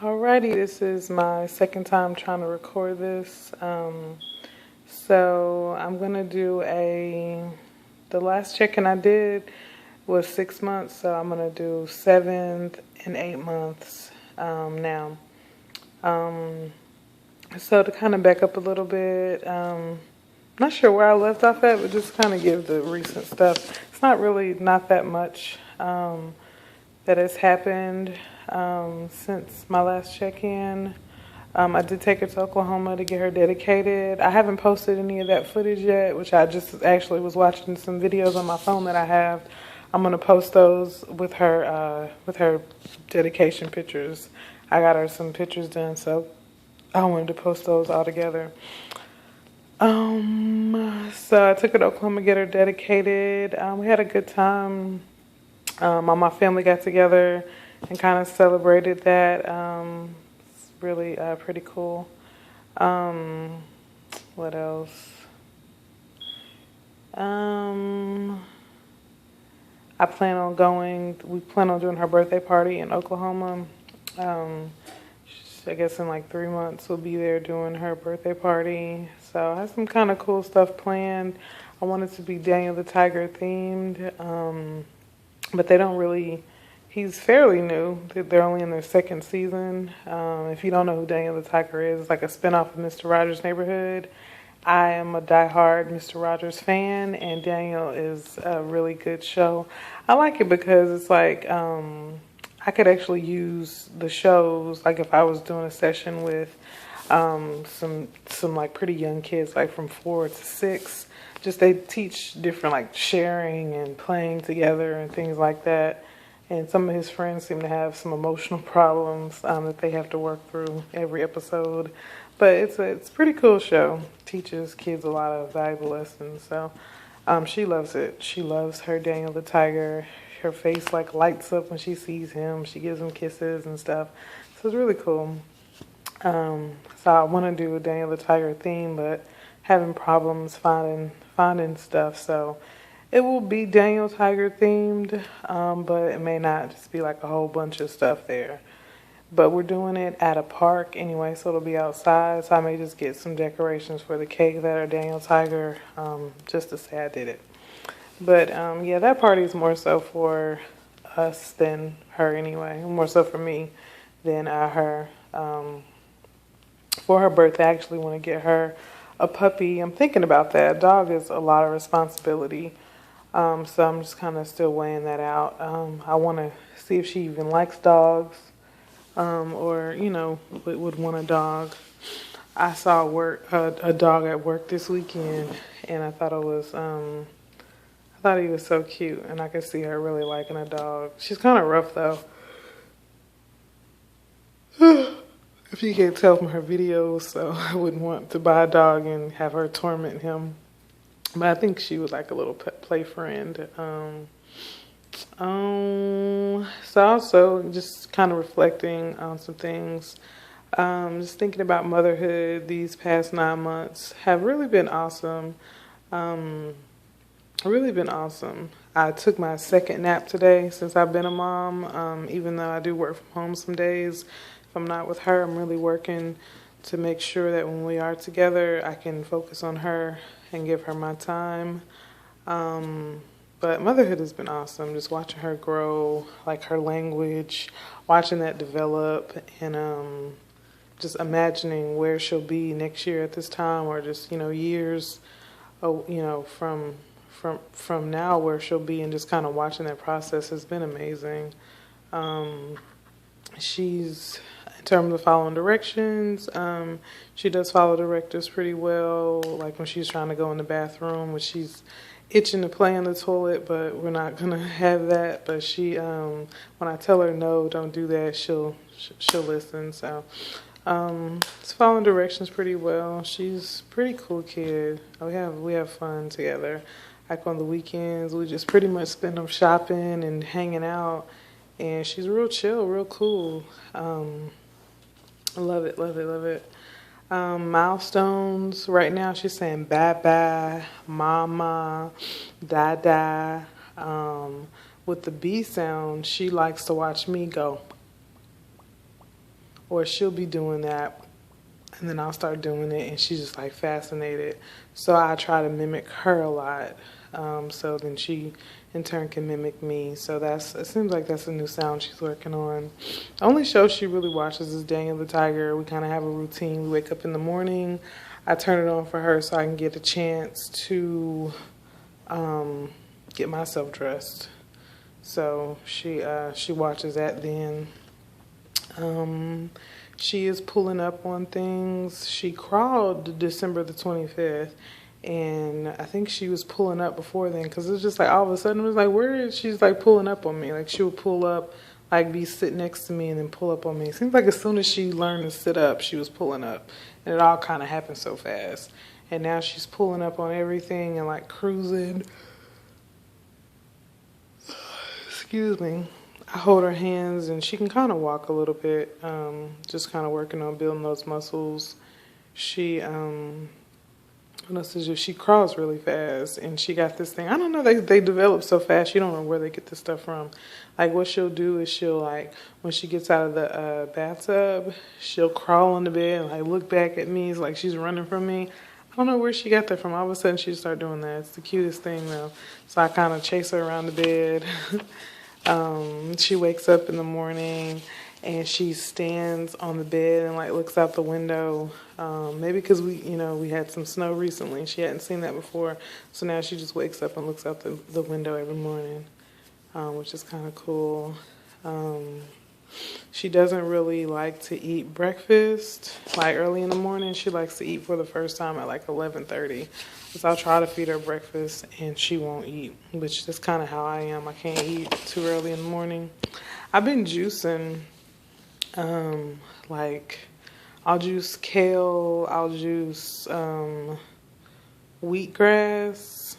Alrighty, this is my second time trying to record this. So I'm gonna do the last check-in I did was 6 months, so I'm gonna do 7 and 8 months now. Um, so to kind of back up a little bit, not sure where I left off at, but just kind of give the recent stuff. It's not that much that has happened since my last check-in. I did take her to Oklahoma to get her dedicated. I haven't posted any of that footage yet, which I just actually was watching some videos on my phone that I have. I'm gonna post those with her dedication pictures. I got her some pictures done, so I wanted to post those all together. So I took her to Oklahoma to get her dedicated. We had a good time. All my family got together and kind of celebrated that. It's really pretty cool. What else? We plan on doing her birthday party in Oklahoma. I guess in like 3 months we'll be there doing her birthday party. So I have some kind of cool stuff planned. I want it to be Daniel the Tiger themed. But they don't really, he's fairly new. They're only in their second season. If you don't know who Daniel the Tiger is, it's like a spinoff of Mr. Rogers' Neighborhood. I am a diehard Mr. Rogers fan, and Daniel is a really good show. I like it because it's like, I could actually use the shows, like if I was doing a session with some like pretty young kids, like from 4 to 6. Just they teach different like sharing and playing together and things like that. And some of his friends seem to have some emotional problems that they have to work through every episode. But it's a pretty cool show. Teaches kids a lot of valuable lessons. So she loves it. She loves her Daniel the Tiger. Her face like lights up when she sees him. She gives him kisses and stuff. So it's really cool. So I want to do a Daniel the Tiger theme, but having problems finding stuff. So it will be Daniel Tiger themed, but it may not just be like a whole bunch of stuff there. But we're doing it at a park anyway, so it'll be outside. So I may just get some decorations for the cake that are Daniel Tiger, just to say I did it. But yeah, that party is more so for us than her anyway. More so for me than her. For her birthday, I actually want to get her a puppy. I'm thinking about that. A dog is a lot of responsibility. So I'm just kind of still weighing that out. I want to see if she even likes dogs, or, would want a dog. I saw a dog at work this weekend, and I thought I thought he was so cute, and I could see her really liking a dog. She's kind of rough, though. If you can't tell from her videos, so I wouldn't want to buy a dog and have her torment him. But I think she was like a little play friend. So also just kind of reflecting on some things. Just thinking about motherhood these past 9 months have really been awesome. Really been awesome. I took my second nap today since I've been a mom. Even though I do work from home some days, if I'm not with her, I'm really working to make sure that when we are together, I can focus on her and give her my time. But motherhood has been awesome. Just watching her grow, like her language, watching that develop, and just imagining where she'll be next year at this time, or just years, from now where she'll be, and just kind of watching that process has been amazing. She's, in terms of following directions, she does follow directives pretty well. Like when she's trying to go in the bathroom, when she's itching to play in the toilet, but we're not gonna have that. But she, when I tell her no, don't do that, she'll listen. So, it's following directions pretty well. She's a pretty cool kid. We have fun together. Like on the weekends, we just pretty much spend them shopping and hanging out. And she's real chill, real cool. I love it, love it, love it. Milestones. Right now she's saying bye-bye, mama, da-da. With the B sound, she likes to watch me go. or she'll be doing that, and then I'll start doing it, and she's just like fascinated. So I try to mimic her a lot, so then she in turn can mimic me. So it seems like that's a new sound she's working on. The only show she really watches is Daniel the Tiger. We kind of have a routine. We wake up in the morning, I turn it on for her so I can get a chance to get myself dressed. So she watches that then. She is pulling up on things. She crawled December the 25th, and I think she was pulling up before then, because it was just like all of a sudden it was like, where is she's like pulling up on me? Like she would pull up, like be sitting next to me and then pull up on me. It seems like as soon as she learned to sit up, she was pulling up, and it all kind of happened so fast. And now she's pulling up on everything and like cruising. Excuse me. I hold her hands and she can kind of walk a little bit, just kind of working on building those muscles. She, what else is she crawls really fast, and she got this thing. I don't know, they develop so fast, you don't know where they get this stuff from. Like what she'll do is she'll like, when she gets out of the bathtub, she'll crawl on the bed and like look back at me. It's like she's running from me. I don't know where she got that from. All of a sudden she started doing that. It's the cutest thing though. So I kind of chase her around the bed. She wakes up in the morning and she stands on the bed and like looks out the window. Maybe because we had some snow recently and she hadn't seen that before. So now she just wakes up and looks out the window every morning, which is kind of cool. She doesn't really like to eat breakfast like early in the morning. She likes to eat for the first time at like 11:30. So I'll try to feed her breakfast and she won't eat, which is kind of how I am. I can't eat too early in the morning. I've been juicing, like I'll juice kale, I'll juice wheatgrass,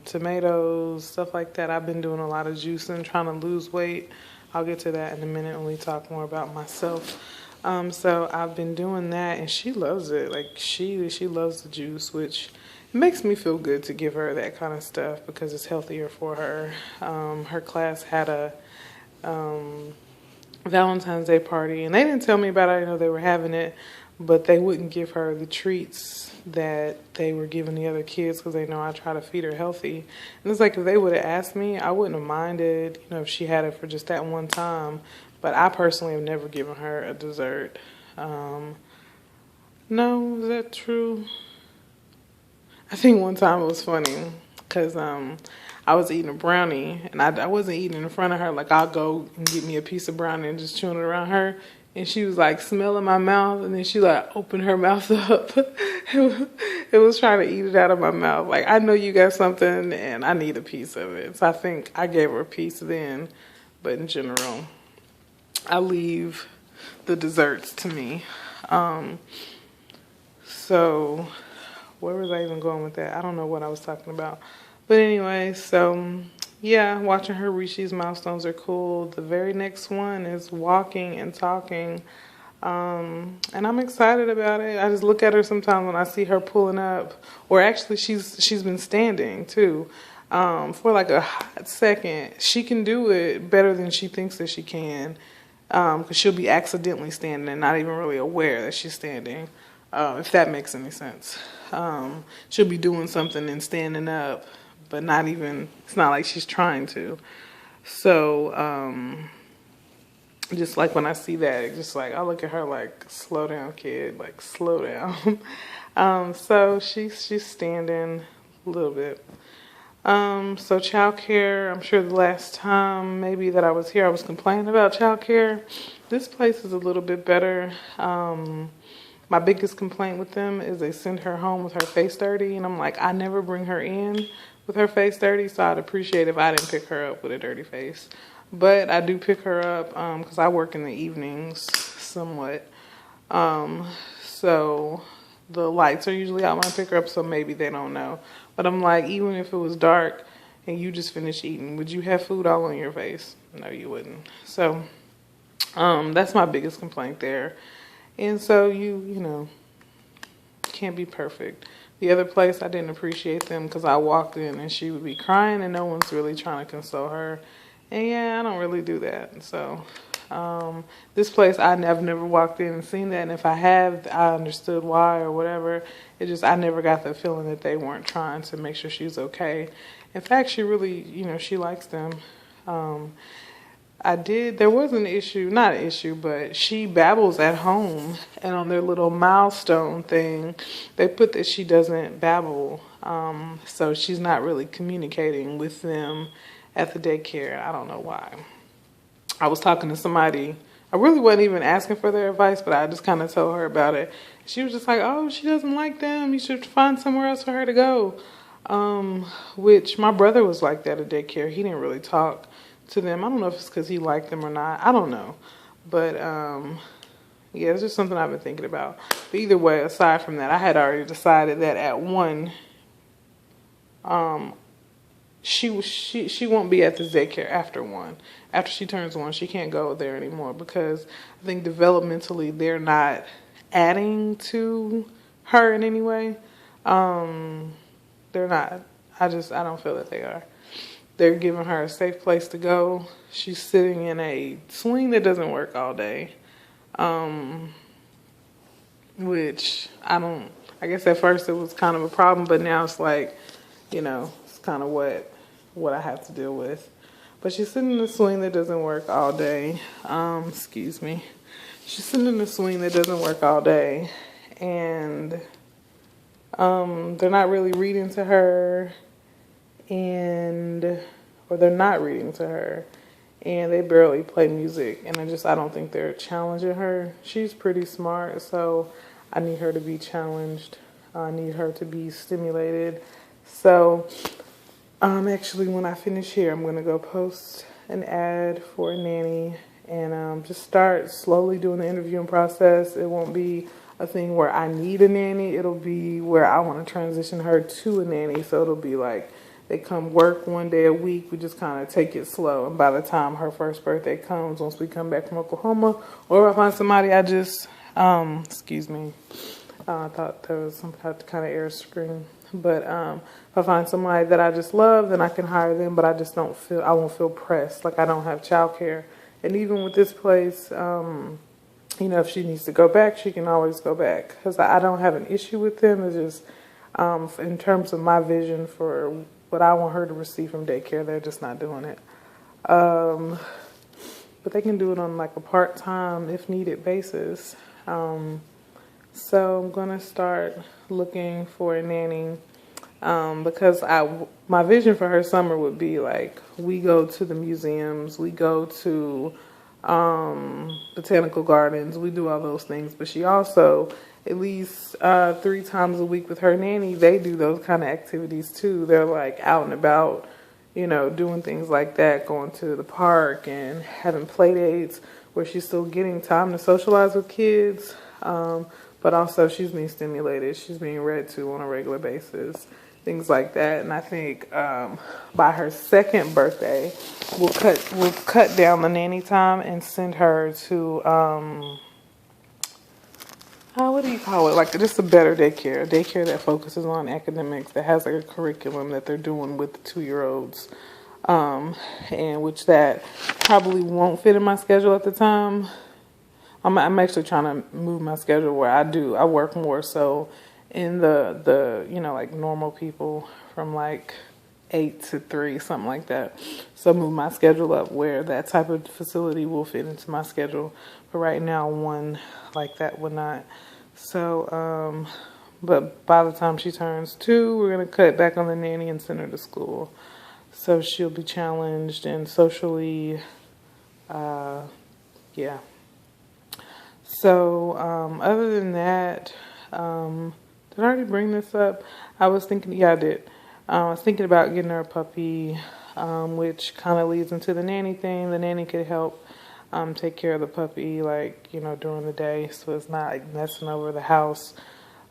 tomatoes, stuff like that. I've been doing a lot of juicing, trying to lose weight. I'll get to that in a minute when we talk more about myself. So I've been doing that, and she loves it. Like she loves the juice, which it makes me feel good to give her that kind of stuff because it's healthier for her. Her class had a Valentine's Day party, and they didn't tell me about it. I know they were having it, but they wouldn't give her the treats that they were giving the other kids because they know I try to feed her healthy. And it's like if they would have asked me, I wouldn't have minded, if she had it for just that one time. But I personally have never given her a dessert. No, is that true? I think one time it was funny because I was eating a brownie and I wasn't eating in front of her. Like I'll go and get me a piece of brownie and just chewing it around her. And she was like smelling my mouth, and then she like opened her mouth up. It was trying to eat it out of my mouth. Like, I know you got something and I need a piece of it. So I think I gave her a piece then. But in general, I leave the desserts to me. So where was I even going with that? I don't know what I was talking about. But anyway, so yeah, watching her reach these milestones are cool. The very next one is walking and talking. And I'm excited about it. I just look at her sometimes when I see her pulling up, or actually she's been standing too, for like a hot second. She can do it better than she thinks that she can, because she'll be accidentally standing and not even really aware that she's standing, if that makes any sense. She'll be doing something and standing up, but it's not like she's trying to. So, just like when I see that, it's just like I look at her like, slow down, kid, like slow down. So she's standing a little bit. So childcare, I'm sure the last time maybe that I was here, I was complaining about childcare. This place is a little bit better. My biggest complaint with them is they send her home with her face dirty, and I'm like, I never bring her in with her face dirty, so I'd appreciate if I didn't pick her up with a dirty face. But I do pick her up because I work in the evenings somewhat. So the lights are usually out when I pick her up, so maybe they don't know. But I'm like, even if it was dark and you just finished eating, would you have food all on your face? No, you wouldn't. So that's my biggest complaint there. And so you can't be perfect. The other place, I didn't appreciate them because I walked in and she would be crying and no one's really trying to console her. And yeah, I don't really do that. So This place, I've never walked in and seen that, and if I have, I understood why or whatever. It just, I never got the feeling that they weren't trying to make sure she's okay. In fact, she really, she likes them. Um, there was an issue, not an issue, but she babbles at home, and on their little milestone thing, they put that she doesn't babble. So she's not really communicating with them at the daycare. I don't know why. I was talking to somebody, I really wasn't even asking for their advice, but I just kind of told her about it. She was just like, oh, she doesn't like them. You should find somewhere else for her to go. Which my brother was like that at daycare. He didn't really talk to them. I don't know if it's because he liked them or not. I don't know. But, yeah, it's just something I've been thinking about. But either way, aside from that, I had already decided that at 1, she won't be at the daycare after 1. After she turns 1, she can't go there anymore because I think developmentally they're not adding to her in any way. They're not. I don't feel that they are. They're giving her a safe place to go. She's sitting in a swing that doesn't work all day. Which I guess at first it was kind of a problem, but now it's like, it's kind of what I have to deal with. But she's sitting in a swing that doesn't work all day. Excuse me. She's sitting in a swing that doesn't work all day. And they're not really reading to her. Or they're not reading to her. And they barely play music. And I don't think they're challenging her. She's pretty smart, so I need her to be challenged. I need her to be stimulated. So, actually, when I finish here, I'm going to go post an ad for a nanny and just start slowly doing the interviewing process. It won't be a thing where I need a nanny. It'll be where I want to transition her to a nanny. So it'll be like they come work 1 day a week. We just kind of take it slow. And by the time her first birthday comes, once we come back from Oklahoma, or if I find somebody excuse me. I thought there was some kind of air screen. But if I find somebody that I just love, then I can hire them. But I just I won't feel pressed. Like I don't have childcare. And even with this place, if she needs to go back, she can always go back. Because I don't have an issue with them. It's just in terms of my vision for what I want her to receive from daycare, they're just not doing it. But they can do it on like a part-time, if needed basis. So I'm going to start looking for a nanny because my vision for her summer would be like we go to the museums, we go to botanical gardens, we do all those things. But she also, at least 3 times a week with her nanny, they do those kind of activities too. They're like out and about, doing things like that, going to the park and having play dates where she's still getting time to socialize with kids. But also she's being stimulated. She's being read to on a regular basis, things like that. And I think by her 2nd birthday, we'll cut down the nanny time and send her to what do you call it? Like just a better daycare, a daycare that focuses on academics, that has like a curriculum that they're doing with the 2-year-olds, and which that probably won't fit in my schedule at the time. I'm actually trying to move my schedule where I work more so in the like normal people from like 8 to 3, something like that. So move my schedule up where that type of facility will fit into my schedule. But right now, one like that would not. So, but by the time she turns 2, we're going to cut back on the nanny and send her to school. So she'll be challenged and socially, yeah. So, other than that, did I already bring this up? I was thinking, yeah, I did. I was thinking about getting her a puppy, which kind of leads into the nanny thing. The nanny could help take care of the puppy, like, during the day, so it's not like messing over the house.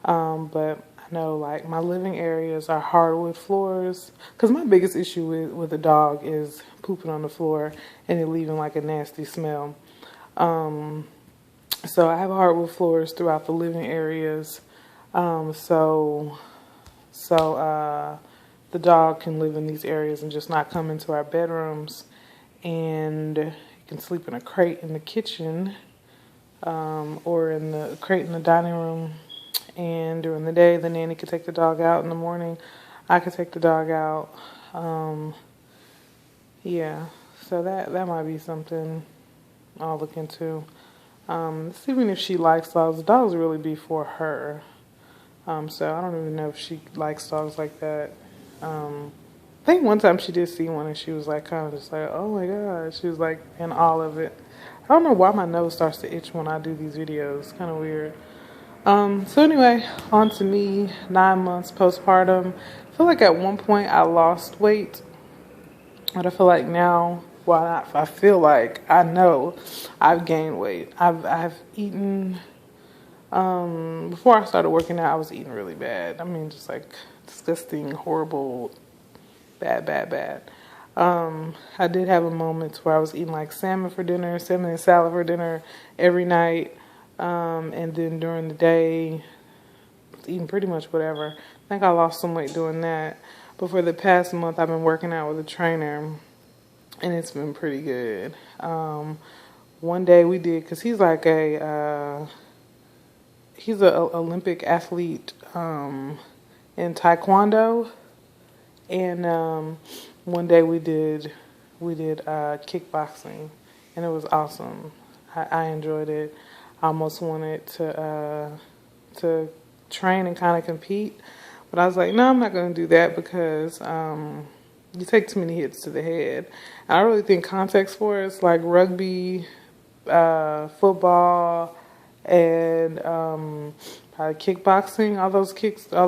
But I know, like, my living areas are hardwood floors, because my biggest issue with a dog is pooping on the floor and it leaving like a nasty smell. So I have hardwood floors throughout the living areas. So the dog can live in these areas and just not come into our bedrooms. And can sleep in a crate in the kitchen, or in the crate in the dining room. And during the day, the nanny could take the dog out. In the morning, I could take the dog out. Yeah, so that might be something I'll look into. Even if she likes dogs, dogs really be for her. So I don't even know if she likes dogs like that. I think one time she did see one and she was like kind of just like, oh my God. She was like in all of it. I don't know why my nose starts to itch when I do these videos. Kind of weird. So anyway, on to me, 9 months postpartum. I feel like at one point I lost weight, but I feel like now, well, I feel like I know I've gained weight. I've eaten, before I started working out, I was eating really bad. I mean, just like disgusting, horrible, bad. I did have a moment where I was eating like salmon and salad for dinner every night. And then during the day, I was eating pretty much whatever. I think I lost some weight doing that. But for the past month, I've been working out with a trainer, and it's been pretty good. One day we did, because he's like he's an Olympic athlete in Taekwondo. And one day we did kickboxing, and it was awesome. I enjoyed it. I almost wanted to train and kind of compete, but I was like, no, I'm not going to do that because you take too many hits to the head. And I really think contact sports like rugby, football, and probably kickboxing, all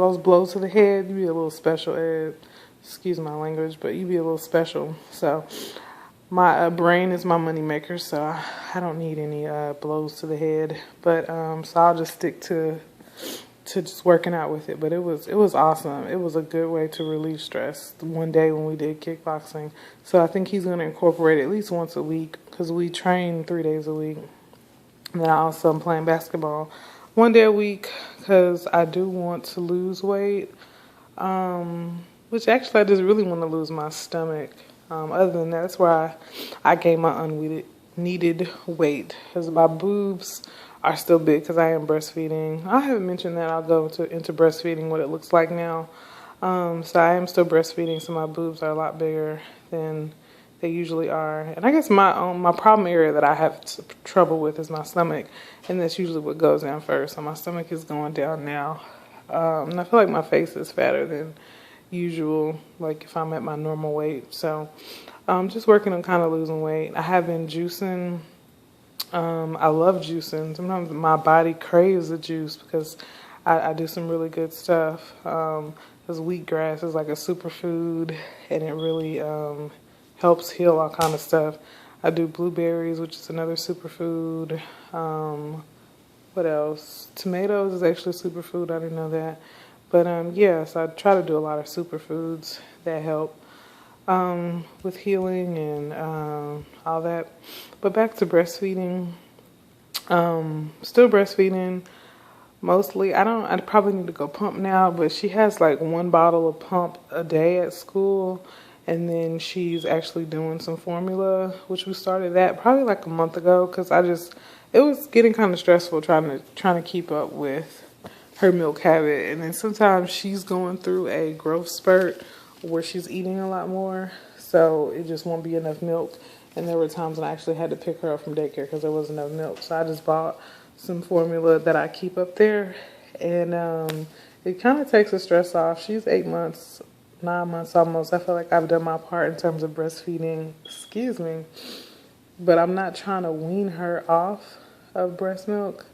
those blows to the head, you be a little special ed. Excuse my language, but you be a little special. So my brain is my money maker, so I don't need any blows to the head. But so I'll just stick to just working out with it. But it was awesome. It was a good way to relieve stress. One day when we did kickboxing, so I think he's going to incorporate it at least once a week because we train 3 days a week. And then I also am playing basketball 1 day a week because I do want to lose weight. Which actually I just really want to lose my stomach. Other than that, that's where I gained my needed weight. Because my boobs are still big because I am breastfeeding. I haven't mentioned that. I'll go into breastfeeding, what it looks like now. So I am still breastfeeding, so my boobs are a lot bigger than they usually are. And I guess my problem area that I have trouble with is my stomach. And that's usually what goes down first. So my stomach is going down now. And I feel like my face is fatter than usual, like if I'm at my normal weight. So just working on kind of losing weight. I have been juicing. I love juicing. Sometimes my body craves the juice because I do some really good stuff. Because wheatgrass is like a superfood, and it really helps heal all kind of stuff. I do blueberries, which is another superfood. What else? Tomatoes is actually a superfood. I didn't know that. But yeah, so I try to do a lot of superfoods that help with healing and all that. But back to breastfeeding. Still breastfeeding mostly. I probably need to go pump now, but she has like 1 bottle of pump a day at school. And then she's actually doing some formula, which we started that probably like a month ago because it was getting kind of stressful trying to keep up with her milk habit. And then sometimes she's going through a growth spurt where she's eating a lot more, so it just won't be enough milk. And there were times when I actually had to pick her up from daycare because there wasn't enough milk. So I just bought some formula that I keep up there, and it kind of takes the stress off. She's 8 months, 9 months almost. I feel like I've done my part in terms of breastfeeding. Excuse me. But I'm not trying to wean her off of breast milk.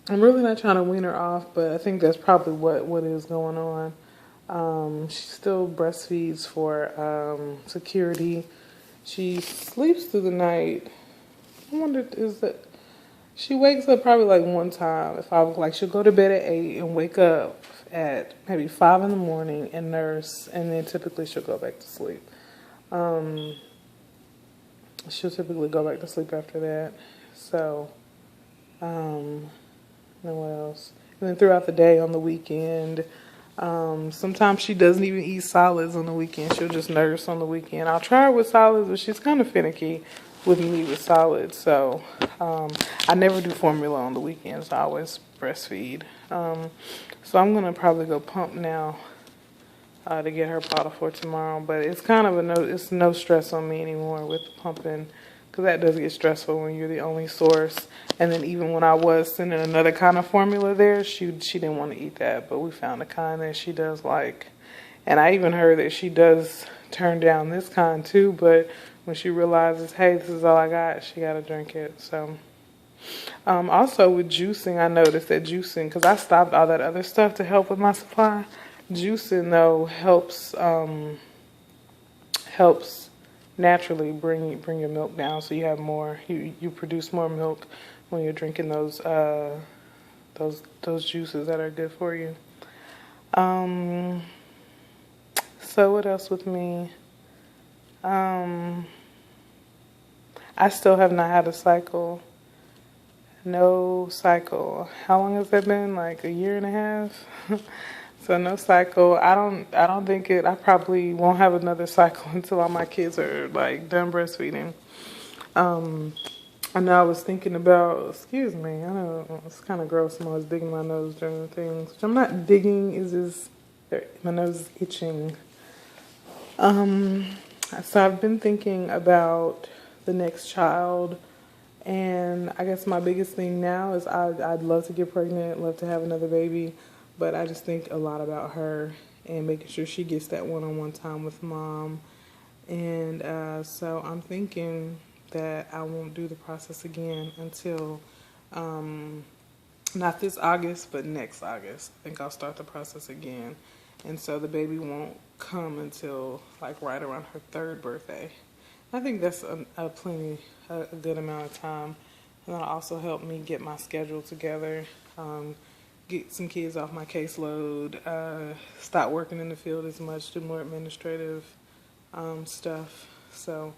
I'm really not trying to wean her off, but I think that's probably what is going on. She still breastfeeds for security. She sleeps through the night. I wonder, she wakes up probably like one time. If I was like, she'll go to bed at 8 and wake up at maybe 5 in the morning and nurse, and then typically she'll go back to sleep. She'll typically go back to sleep after that. So, then what else? And then throughout the day on the weekend, Sometimes she doesn't even eat solids on the weekend. She'll just nurse on the weekend. I'll try her with solids, but she's kind of finicky with me with solids. So I never do formula on the weekends. I always breastfeed. So I'm going to probably go pump now to get her bottle for tomorrow. But it's kind of it's no stress on me anymore with the pumping, because that does get stressful when you're the only source. And then even when I was sending another kind of formula there, she didn't want to eat that. But we found a kind that she does like. And I even heard that she does turn down this kind too. But when she realizes, hey, this is all I got, she got to drink it. So also with juicing, I noticed that juicing, because I stopped all that other stuff to help with my supply. Juicing though helps naturally bring your milk down, so you have more. You produce more milk when you're drinking those juices that are good for you. So what else with me? I still have not had a cycle. No cycle. How long has that been? Like a year and a half? So no cycle. I probably won't have another cycle until all my kids are like done breastfeeding. I know I was thinking about, excuse me, I know it's kind of gross. I'm always digging my nose during the things, which I'm not digging, is just, my nose is itching. So I've been thinking about the next child, and I guess my biggest thing now is I'd love to get pregnant, love to have another baby, but I just think a lot about her and making sure she gets that one-on-one time with mom. And so I'm thinking that I won't do the process again until not this August, but next August. I think I'll start the process again. And so the baby won't come until like right around her 3rd birthday. I think that's a good amount of time. And that'll also help me get my schedule together, get some kids off my caseload, stop working in the field as much, do more administrative stuff. So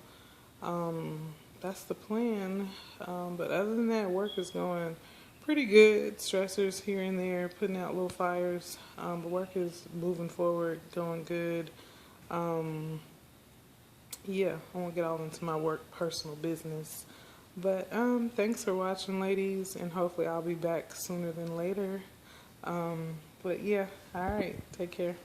that's the plan. But other than that, work is going pretty good. Stressors here and there, putting out little fires. But work is moving forward, going good. Yeah, I won't get all into my work, personal business. But thanks for watching, ladies, and hopefully I'll be back sooner than later. But yeah, all right, take care.